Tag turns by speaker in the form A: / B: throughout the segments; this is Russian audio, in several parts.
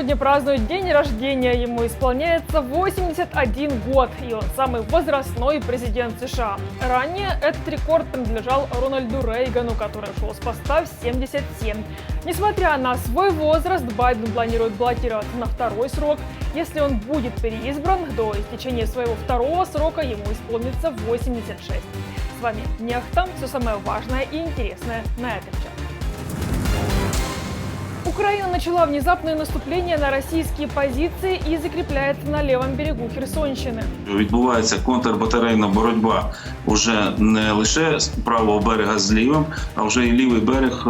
A: сегодня празднует день рождения. Ему исполняется 81 год, и он самый возрастной президент США. Ранее этот рекорд принадлежал Рональду Рейгану, который ушел с поста в 77. Несмотря на свой возраст, Байден планирует баллотироваться на второй срок. Если он будет переизбран, до истечения своего второго срока ему исполнится 86. С вами Нехта. Все самое важное и интересное на этом часе. Украина начала внезапное наступление на російські позиції і закріпляється на лівому берегу Херсонщини.
B: Відбувається контрбатарейна боротьба уже не лише з правого берега з лівим, а вже і лівий берег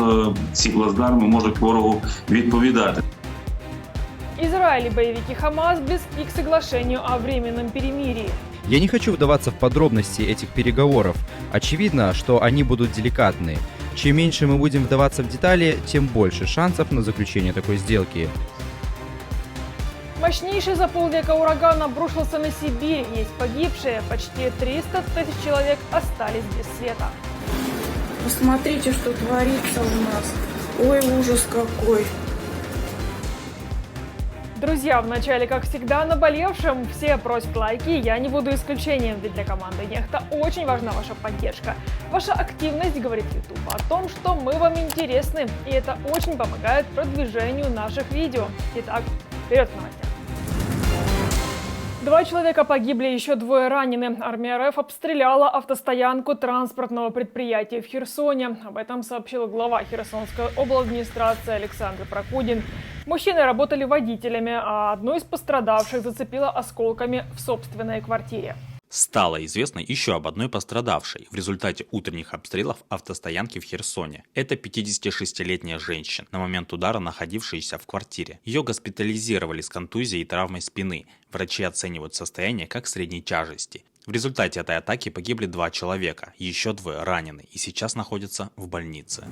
B: ці плацдарми можуть ворогу відповідати.
A: Израиль и боевики Хамас близки к соглашению о временном перемирии.
C: Я не хочу вдаваться в подробности этих переговоров. Очевидно, что они будут деликатны. Чем меньше мы будем вдаваться в детали, тем больше шансов на заключение такой сделки.
A: Мощнейший за полвека ураган обрушился на Сибирь. Есть погибшие. Почти 300 тысяч человек остались без света.
D: Посмотрите, что творится у нас. Ой, ужас какой.
A: Друзья, вначале, как всегда, наболевшим. Все просят лайки, я не буду исключением, ведь для команды Нехта очень важна ваша поддержка. Ваша активность говорит YouTube о том, что мы вам интересны, и это очень помогает продвижению наших видео. Итак, вперед к новостям. 2 человека погибли, еще 2 ранены. Армия РФ обстреляла автостоянку транспортного предприятия в Херсоне. Об этом сообщил глава Херсонской обладминистрации Александр Прокудин. Мужчины работали водителями, а одну из пострадавших зацепило осколками в собственной квартире.
E: Стало известно еще об одной пострадавшей в результате утренних обстрелов автостоянки в Херсоне. Это 56-летняя женщина, на момент удара находившаяся в квартире. Ее госпитализировали с контузией и травмой спины. Врачи оценивают состояние как средней тяжести. В результате этой атаки погибли 2 человека, еще 2 ранены и сейчас находятся в больнице.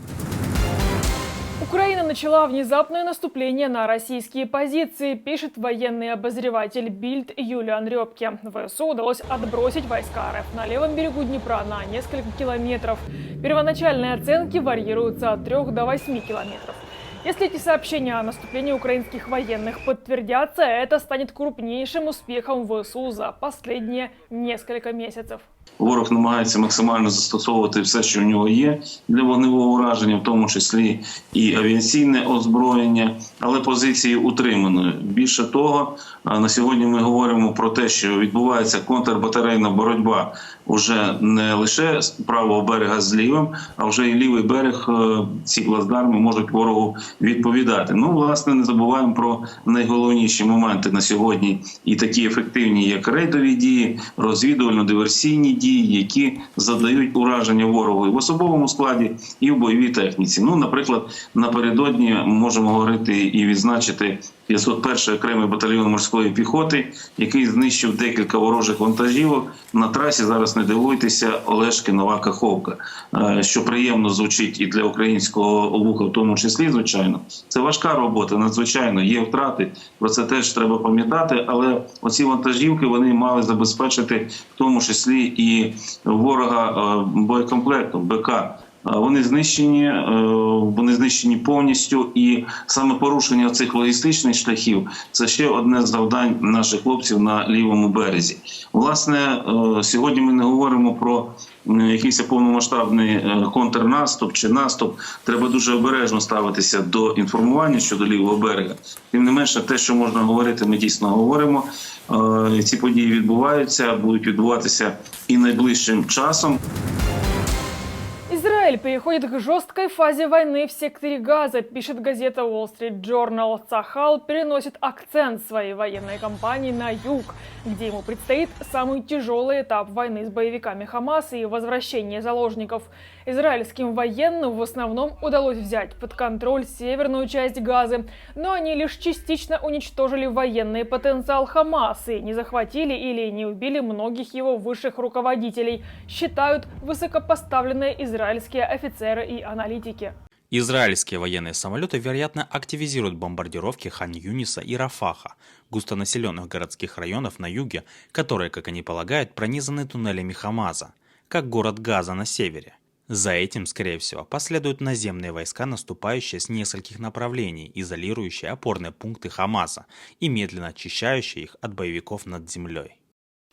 A: Украина начала внезапное наступление на российские позиции, пишет военный обозреватель Бильд Юлиан Рёбке. ВСУ удалось отбросить войска РФ на левом берегу Днепра на несколько километров. Первоначальные оценки варьируются от 3 до 8 километров. Если эти сообщения о наступлении украинских военных подтвердятся, это станет крупнейшим успехом ВСУ за последние несколько месяцев.
B: Ворог намагається максимально застосовувати все, що в нього є для вогневого ураження, в тому числі і авіаційне озброєння, але позиції утриманої. Більше того, на сьогодні ми говоримо про те, що відбувається контрбатарейна боротьба уже не лише з правого берега з лівим, а вже і лівий берег ці плацдарми можуть ворогу відповідати. Ну, власне, не забуваємо про найголовніші моменти на сьогодні і такі ефективні, як рейдові дії, розвідувально-диверсійні дії, які задають ураження ворогу і в особовому складі, і в бойовій техніці. Ну, наприклад, напередодні можемо говорити і відзначити 501-й окремий батальйон морської піхоти, який знищив декілька ворожих вантажівок на трасі, зараз не дивуйтеся, Олешки – Нова Каховка. Що приємно звучить і для українського вуха в тому числі, звичайно. Це важка робота, надзвичайно, є втрати, про це теж треба пам'ятати, але оці вантажівки, вони мали забезпечити в тому числі і ворога боєкомплектом, БК. Вони знищені повністю, і саме порушення цих логістичних шляхів – це ще одне з завдань наших хлопців на лівому березі. Власне, сьогодні ми не говоримо про якийсь повномасштабний контрнаступ чи наступ. Треба дуже обережно ставитися до інформування щодо лівого берега. Тим не менше, те, що можна говорити, ми дійсно говоримо. Ці події відбуваються, будуть відбуватися і найближчим часом.
A: Израиль переходит к жесткой фазе войны в секторе Газа, пишет газета Wall Street Journal. Цахал переносит акцент своей военной кампании на юг, где ему предстоит самый тяжелый этап войны с боевиками Хамаса и возвращение заложников. Израильским военным в основном удалось взять под контроль северную часть Газы, но они лишь частично уничтожили военный потенциал Хамаса и не захватили или не убили многих его высших руководителей, считают высокопоставленные израильские офицеры и аналитики.
E: Израильские военные самолеты, вероятно, активизируют бомбардировки Хан-Юниса и Рафаха, густонаселенных городских районов на юге, которые, как они полагают, пронизаны туннелями Хамаса, как город Газа на севере. За этим, скорее всего, последуют наземные войска, наступающие с нескольких направлений, изолирующие опорные пункты Хамаса и медленно очищающие их от боевиков над землей.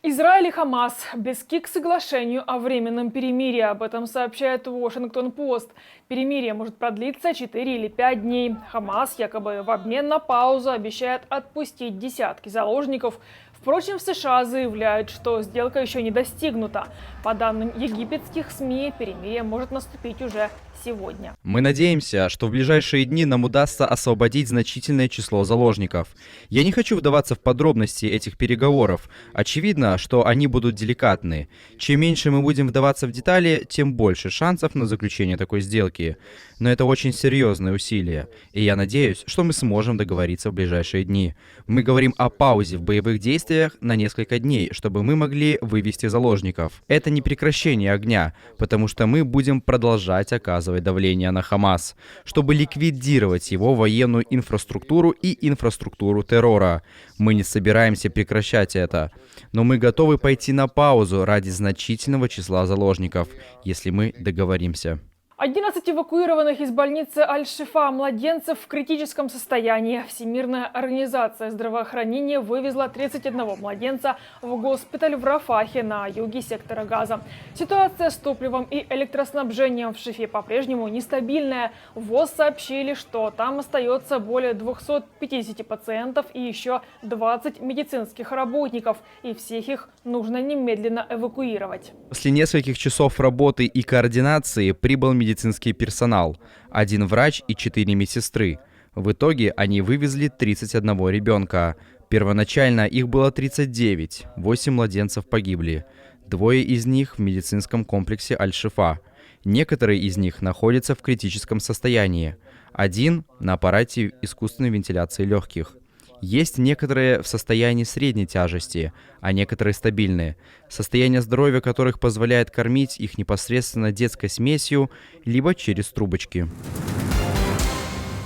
A: Израиль и Хамас близки к соглашению о временном перемирии. Об этом сообщает Washington-Post. Перемирие может продлиться 4 или 5 дней. Хамас якобы в обмен на паузу обещает отпустить десятки заложников. Впрочем, в США заявляют, что сделка еще не достигнута. По данным египетских СМИ, перемирие может наступить уже сегодня.
C: Мы надеемся, что в ближайшие дни нам удастся освободить значительное число заложников. Я не хочу вдаваться в подробности этих переговоров. Очевидно, что они будут деликатны. Чем меньше мы будем вдаваться в детали, тем больше шансов на заключение такой сделки. Но это очень серьезные усилия, и я надеюсь, что мы сможем договориться в ближайшие дни. Мы говорим о паузе в боевых действиях на несколько дней, чтобы мы могли вывести заложников. Это не прекращение огня, потому что мы будем продолжать оказывать давление на Хамас, чтобы ликвидировать его военную инфраструктуру и инфраструктуру террора. Мы не собираемся прекращать это, но мы готовы пойти на паузу ради значительного числа заложников, если мы договоримся.
A: 11 эвакуированных из больницы Аль-Шифа младенцев в критическом состоянии. Всемирная организация здравоохранения вывезла 31 младенца в госпиталь в Рафахе на юге сектора Газа. Ситуация с топливом и электроснабжением в Шифе по-прежнему нестабильная. ВОЗ сообщили, что там остается более 250 пациентов и еще 20 медицинских работников. И всех их нужно немедленно эвакуировать.
C: После нескольких часов работы и координации прибыл медицинский персонал, 1 врач и 4 медсестры. В итоге они вывезли 31 ребенка. Первоначально их было 39, 8 младенцев погибли. 2 из них в медицинском комплексе Аль-Шифа. Некоторые из них находятся в критическом состоянии. 1 на аппарате искусственной вентиляции легких. Есть некоторые в состоянии средней тяжести, а некоторые стабильные, состояние здоровья которых позволяет кормить их непосредственно детской смесью, либо через трубочки.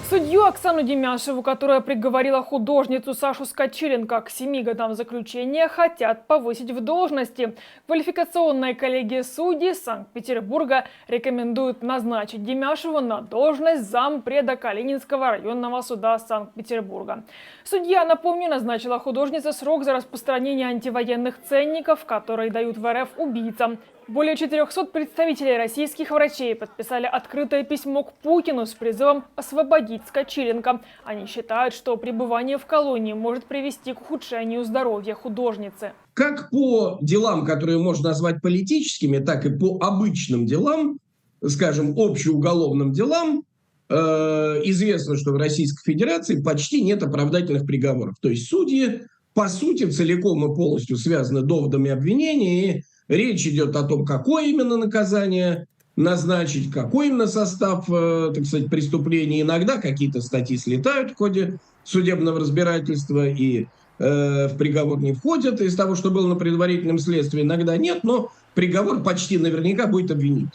A: Судью Оксану Демяшеву, которая приговорила художницу Сашу Скочеленко к 7 годам заключения, хотят повысить в должности. Квалификационная коллегия судей Санкт-Петербурга рекомендует назначить Демяшеву на должность зампреда Калининского районного суда Санкт-Петербурга. Судья, напомню, назначила художнице срок за распространение антивоенных ценников, которые дают в РФ убийцам. Более 400 представителей российских врачей подписали открытое письмо к Путину с призывом освободить Скочеленко. Они считают, что пребывание в колонии может привести к ухудшению здоровья художницы.
F: Как по делам, которые можно назвать политическими, так и по обычным делам, скажем, общеуголовным делам, известно, что в Российской Федерации почти нет оправдательных приговоров. То есть судьи, по сути, целиком и полностью связаны доводами обвинения, и речь идет о том, какое именно наказание назначить, какой именно состав, так сказать, преступления. Иногда какие-то статьи слетают в ходе судебного разбирательства и в приговор не входят из того, что было на предварительном следствии. Иногда нет, но приговор почти наверняка будет обвинить.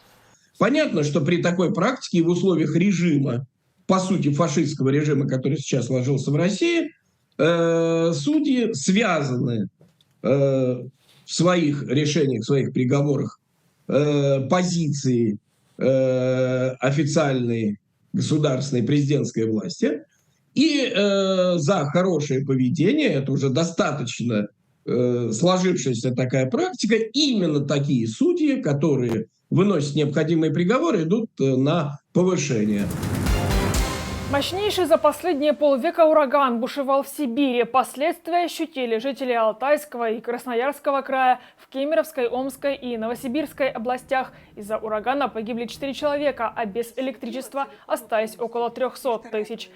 F: Понятно, что при такой практике и в условиях режима, по сути, фашистского режима, который сейчас сложился в России, судьи связаны в своих решениях, в своих приговорах позиции официальной государственной президентской власти. И за хорошее поведение, это уже достаточно сложившаяся такая практика, именно такие судьи, которые выносят необходимые приговоры, идут на повышение.
A: Мощнейший за последние полвека ураган бушевал в Сибири. Последствия ощутили жители Алтайского и Красноярского края, в Кемеровской, Омской и Новосибирской областях. Из-за урагана погибли 4 человека, а без электричества остались около 300 тысяч.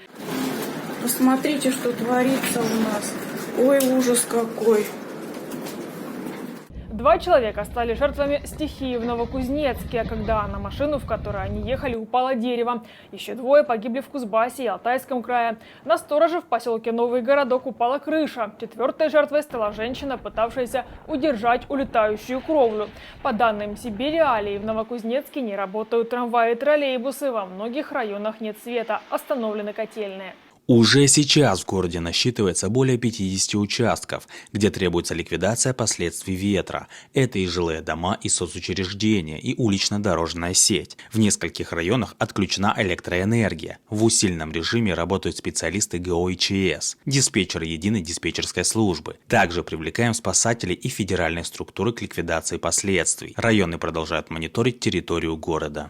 D: Посмотрите, что творится у нас. Ой, ужас какой.
A: 2 человека стали жертвами стихии в Новокузнецке, когда на машину, в которой они ехали, упало дерево. Еще 2 погибли в Кузбассе и Алтайском крае. На стороже в поселке Новый Городок упала крыша. 4-й жертвой стала женщина, пытавшаяся удержать улетающую кровлю. По данным Сибириалии, в Новокузнецке не работают трамваи и троллейбусы. Во многих районах нет света, остановлены котельные.
E: Уже сейчас в городе насчитывается более 50 участков, где требуется ликвидация последствий ветра. Это и жилые дома, и соцучреждения, и улично-дорожная сеть. В нескольких районах отключена электроэнергия. В усиленном режиме работают специалисты ГО и ЧС, диспетчеры единой диспетчерской службы. Также привлекаем спасателей и федеральные структуры к ликвидации последствий. Районы продолжают мониторить территорию города.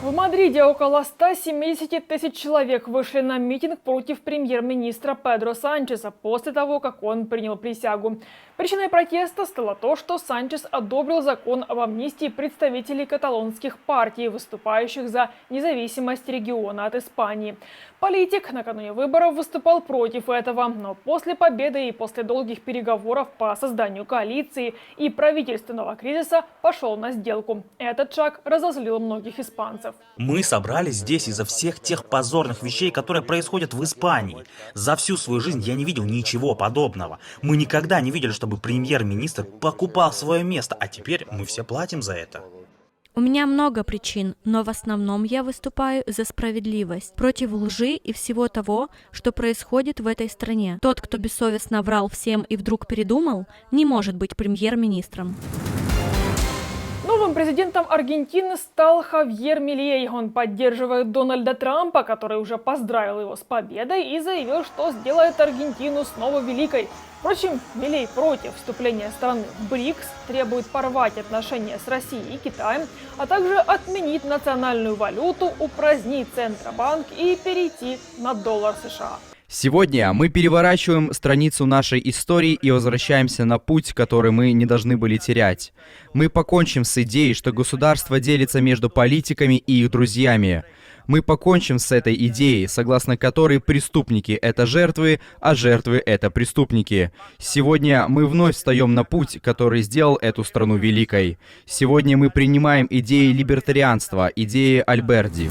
A: В Мадриде около 170 тысяч человек вышли на митинг против премьер-министра Педро Санчеса после того, как он принял присягу. Причиной протеста стало то, что Санчес одобрил закон об амнистии представителей каталонских партий, выступающих за независимость региона от Испании. Политик накануне выборов выступал против этого, но после победы и после долгих переговоров по созданию коалиции и правительственного кризиса пошел на сделку. Этот шаг разозлил многих испанцев.
G: Мы собрались здесь из-за всех тех позорных вещей, которые происходят в Испании. За всю свою жизнь я не видел ничего подобного. Мы никогда не видели, чтобы премьер-министр покупал свое место, а теперь мы все платим за это.
H: У меня много причин, но в основном я выступаю за справедливость, против лжи и всего того, что происходит в этой стране. Тот, кто бессовестно врал всем и вдруг передумал, не может быть премьер-министром.
A: Новым президентом Аргентины стал Хавьер Милей. Он поддерживает Дональда Трампа, который уже поздравил его с победой и заявил, что сделает Аргентину снова великой. Впрочем, Милей против вступления страны в БРИКС, требует порвать отношения с Россией и Китаем, а также отменить национальную валюту, упразднить Центробанк и перейти на доллар США.
C: Сегодня мы переворачиваем страницу нашей истории и возвращаемся на путь, который мы не должны были терять. Мы покончим с идеей, что государство делится между политиками и их друзьями. Мы покончим с этой идеей, согласно которой преступники — это жертвы, а жертвы — это преступники. Сегодня мы вновь встаем на путь, который сделал эту страну великой. Сегодня мы принимаем идеи либертарианства, идеи Альберди.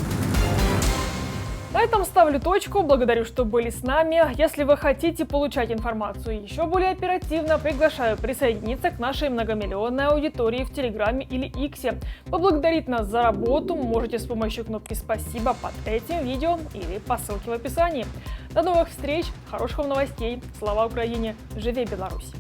A: На этом ставлю точку. Благодарю, что были с нами. Если вы хотите получать информацию еще более оперативно, приглашаю присоединиться к нашей многомиллионной аудитории в Телеграме или Иксе. Поблагодарить нас за работу можете с помощью кнопки «Спасибо» под этим видео или по ссылке в описании. До новых встреч, хороших вам новостей. Слава Украине! Живе Беларусь!